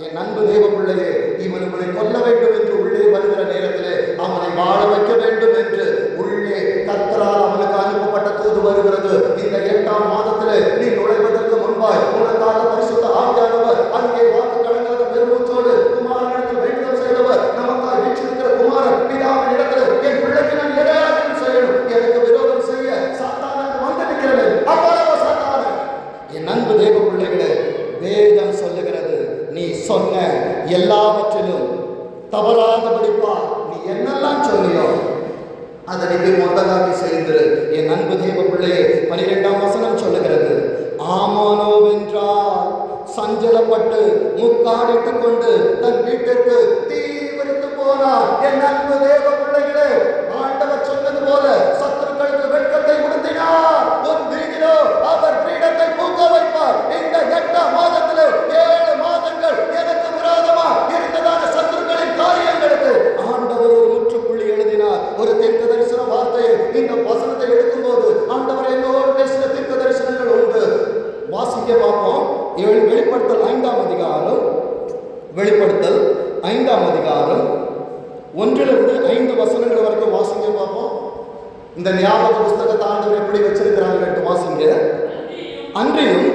என் அன்பு தேவ பிள்ளையே, இவனை கொல்ல வேண்டும் என்று உள்ளே வருகிற நேரத்திலே அவனை வாழ வைக்க வேண்டும் என்று உள்ளே கர்த்தரால் அவனுக்கு அனுப்பப்பட்ட தூது வருகிறது. இந்த 8ஆம் மாதத்திலே நீ நுழைவதற்கு முன்பாய் உனக்காக பரிசுத்த ஆவியானவர் அங்கே வாக்கு கடங்காத பெருமூச்சோடு குமாரனிடத்தில் வேண்டுதல் செய்தவர், நமக்காக வீற்றிருக்கிற குமாரன் பிதாவின் இடத்துல என் பிள்ளைக்கு நான் எதையாவது செய்யணும், எனக்கு விரோதம் செய்ய சாத்தானுக்கு வந்து நிற்கிறது. அவ்வளவு சாத்தான. என் அன்பு தேவ பிள்ளைகளே, வேதம் சொல்லுகிறது, நீ சொன்ன எல்லாவற்றிலும் தவறாதபடிப்பா நீ என்னெல்லாம் சொன்னியோ அதை நீ மொத்தமாக்கி செய்திரு. என் அன்பு தேவ பிள்ளையே, 12ஆம் வசனம் சொல்லுகிறது, ஆமானோவென்றால் சஞ்சலப்பட்டு முக்காடிட்டுக் கொண்டு தன் வீட்டிற்கு தீவிரித்து போனார். என் அன்பு தேவ பிள்ளைகளே, ஆண்டவர் சொன்னது போல சத்துருக்களுக்கு வெட்கத்தை உடுத்தினார். உன் வீதிலோ அவர் கிரீடத்தை பூக்க வைப்பார். இந்த 8ஆம் மாதத்திலே 7 மாதங்கள் எனக்கு விரோதமா இருந்ததான சத்துருக்களின் காரியங்களுக்கு ஆண்டவர் ஒரு முற்றுப்புள்ளி எழுதினார். ஒரு தீர்க்க தரிசன வார்த்தையை இந்த வசனத்தை எடுக்கும்போது ஆண்டவர் என்னோடு பேசின தீர்க்க தரிசனங்கள் உண்டு. வாசிக்க பார்ப்போம். வெளிப்படுத்தல் 5ஆம் அதிகாரம், வெளிப்படுத்தல் 5ஆம் அதிகாரம் 1லிருந்து 5 வசனங்கள் வரைக்கும் வாசிங்க பார்ப்போம். இந்த ஞாபக புஸ்தகத்தை ஆண்டவர் எப்படி வச்சிருக்கிறாங்க வாசிங்க. அன்றியும்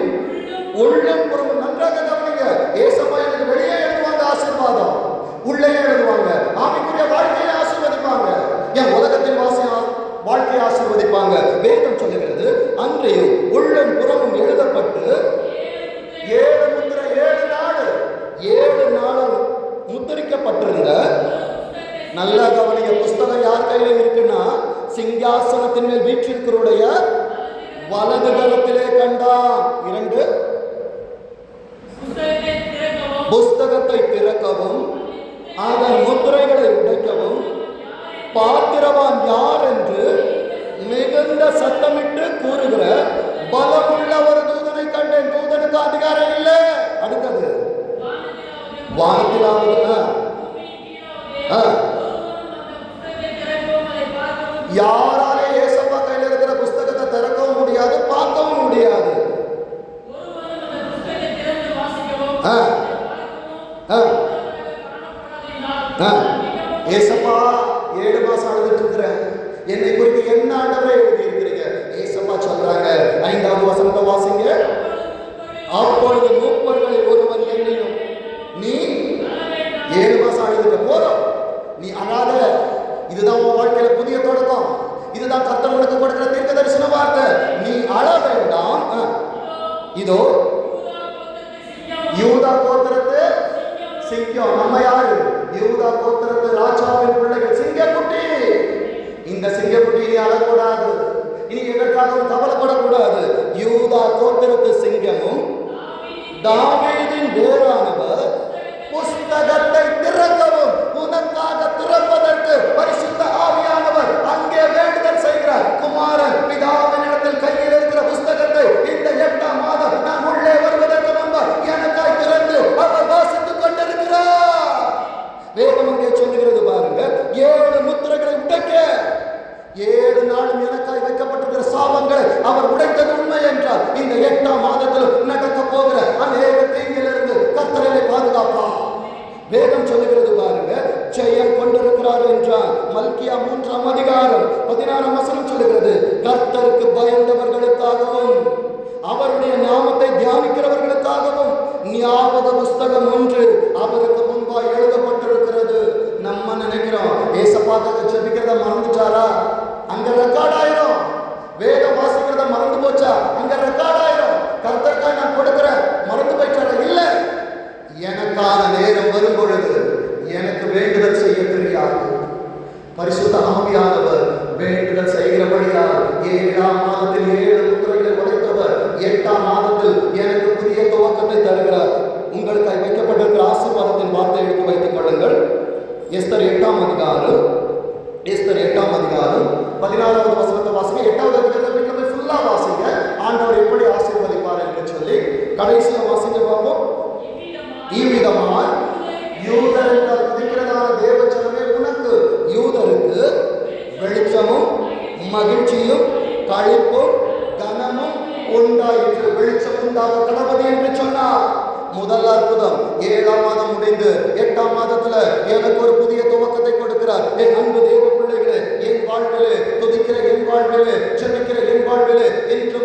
உள்ளம் புறம் நன்றாக கவனிங்க. ஏசப்பா எனக்கு வெளியே எழுதுவாங்க ஆசீர்வாதம், உள்ளே எழுதுவாங்க ஆவிக்குரிய வாழ்க்கையை ஆசீர்வதிப்பாங்க, என் உலகத்தின் வாழ்க்கையை ஆசீர்வதிப்பாங்க. வேதம் சொல்லுகிறது, அன்றையும் உள்ளம் புறமும் எழுதப்பட்டு 7 முத்திரை 7 நாள் முத்திரிக்கப்பட்டிருந்த, நல்லா கவனிங்க, புஸ்தகம் யார் கையில இருக்குன்னா சிங்காசனத்தின் மேல் வீற்றிருக்கிறவருடைய வலது கரத்திலே கண்டான். 2 புஸ்தகத்தை திறக்கவும் அதன் முத்திரைகளை உடைக்கவும் பாத்திரவான் யார் என்று மிகுந்த சத்தமிட்டு கூறுகிற பலமுள்ள ஒரு தூதனை கண்டேன். தூதனுக்கு அதிகாரம் இல்லை. அடுத்தது வானத்திலாவது யாராலே ஏசப்பா கையில் இருக்கிற புஸ்தகத்தை திறக்கவும் முடியாது, பார்க்கவும் முடியாது. ஏசப்பா 7 மாசம் அழுதுட்டு இருக்கிறேன், என்னை குறித்து என்ன ஆண்டவரை எழுதி இருக்கிறீங்க? ஏசப்பா சொல்றாங்க, 5வது வசனத்தை வாசிங்க. அப்பொழுது மூப்பர்களில் ஒருவர் என்னையும், நீ 7 மாசம் அழுதுட்ட போதும், நீ அழாத, இதுதான் உன் வாழ்க்கையில புதிய தொடக்கம், இதுதான் கர்த்தர் உனக்கு கொடுக்கிற தீர்க்க தரிசன வார்த்தை, நீ அழ வேண்டாம். இதோ யூதா கோத்திரத்து சிங்கம். நம்ம யாரு? யூதா கோத்திரத்து ராஜாவின் பிள்ளைகள், சிங்கக்குட்டி. இந்த சிங்கக்குட்டி நீ அழக்கூடாது, இனி எதற்காகவும் கவலைப்படக்கூடாது. யூதா கோத்திரத்து சிங்கமும் தாவீதின் வேரானவர் புஸ்தகத்தை திறக்கவும் உனக்காக திறப்பதற்கு பரிசுத்த ஆவியானவர் அங்கே வேண்டுதல் செய்கிறார். குமாரன் பிதாவின் இடத்தில் கையில் இருக்கிற புஸ்தகத்தை இந்த 8ஆம் மாதம் நான் உள்ளே வருவதற்கு முன்பு எனக்காய் திறந்து அவர் வாசித்துக் கொண்டிருக்கிறார். வேதம் அங்கே சொல்லுகிறது பாருங்க, 7 முத்திரைகளை உடைக்க 7 நாளும் எனக்காய் வைக்கப்பட்டிருக்கிற சாபங்களை அவர் உடைத்தது உண்மை என்றால் இந்த 8ஆம் மாதத்தில் நடக்க போகிற அநேக தீங்கிலிருந்து கர்த்தரை பாதுகாப்பா. வேதம் சொல்லுகிறது பாருங்க, ஜெயம் கொண்டிருக்கிறார் என்றால் மல்கியா 3ஆம் அதிகாரம் 16ஆம் வசனம் சொல்லுகிறது, கர்த்தருக்கு பயந்தவர்களுக்காகவும் அவருடைய நாமத்தை தியானிக்கிறவர்களுக்காகவும் ஞாபக புஸ்தகம் ஒன்று அவருக்கு முன்பாக எழுதப்பட்டிருக்கிறது. நம்ம நினைக்கிறோம் ஏசப்பாக்காக ஜெபிக்கிறத மறந்துட்டாரா? அங்க ரெக்கார்ட் ஆயிரும். வேதம் வாசிக்கிறத மறந்து போச்சா? அங்க ரெக்கார்ட் ஆயிரும். கர்த்தருக்காக நான் கொடுக்கிறேன் மறந்து போயிட்டாரா? இல்ல, எனக்கான நேரம் வரும் பொழுது எனக்கு வேண்டுதல் செய்ய தெரியாது. பரிசுத்த ஆவியானவர் வேண்டுதல் செய்கிறபடியால் 7ஆம் மாதத்தில் 7 முத்திரைகளை உடைத்தவர் 8ஆம் மாதத்தில் எனக்கு புதிய துவக்கத்தை தருகிறார். உங்களுக்காக வைக்கப்பட்டிருக்கிற ஆசீர்வாதத்தின் வார்த்தை எடுத்து வைத்துக் கொள்ளுங்கள். எஸ்தர் 8ஆம் அதிகாரம் 16வது வசனத்தை வாசிங்க. 8வது அதிகாரத்தை ஃபுல்லா வாசிங்க. ஆண்டவர் எப்படி ஆசீர்வதிப்பார் என்று சொல்லி கடைசியா வாசிங்க பார்ப்போம். இவ்விதமாய் யூதர் என்றால் துதிக்கிறதான தேவச்சனமே உனக்கு யூதருக்கு வெளிச்சமும் மகிழ்ச்சியும் களிப்பும் கனமும் உண்டாயிற்று. வெளிச்சம் உண்டாக கடவுள் என்று சொன்னார். முதல் அற்புதம் 7ஆம் மாதம் முடிந்து 8ஆம் மாதத்துல எனக்கு ஒரு புதிய துவக்கத்தை கொடுக்கிறார். என் அன்பு தேவ பிள்ளைகளே, என் வாழ்விலே துதிக்கிற என் வாழ்விலே ஜெபிக்கிற என் வாழ்விலே இன்று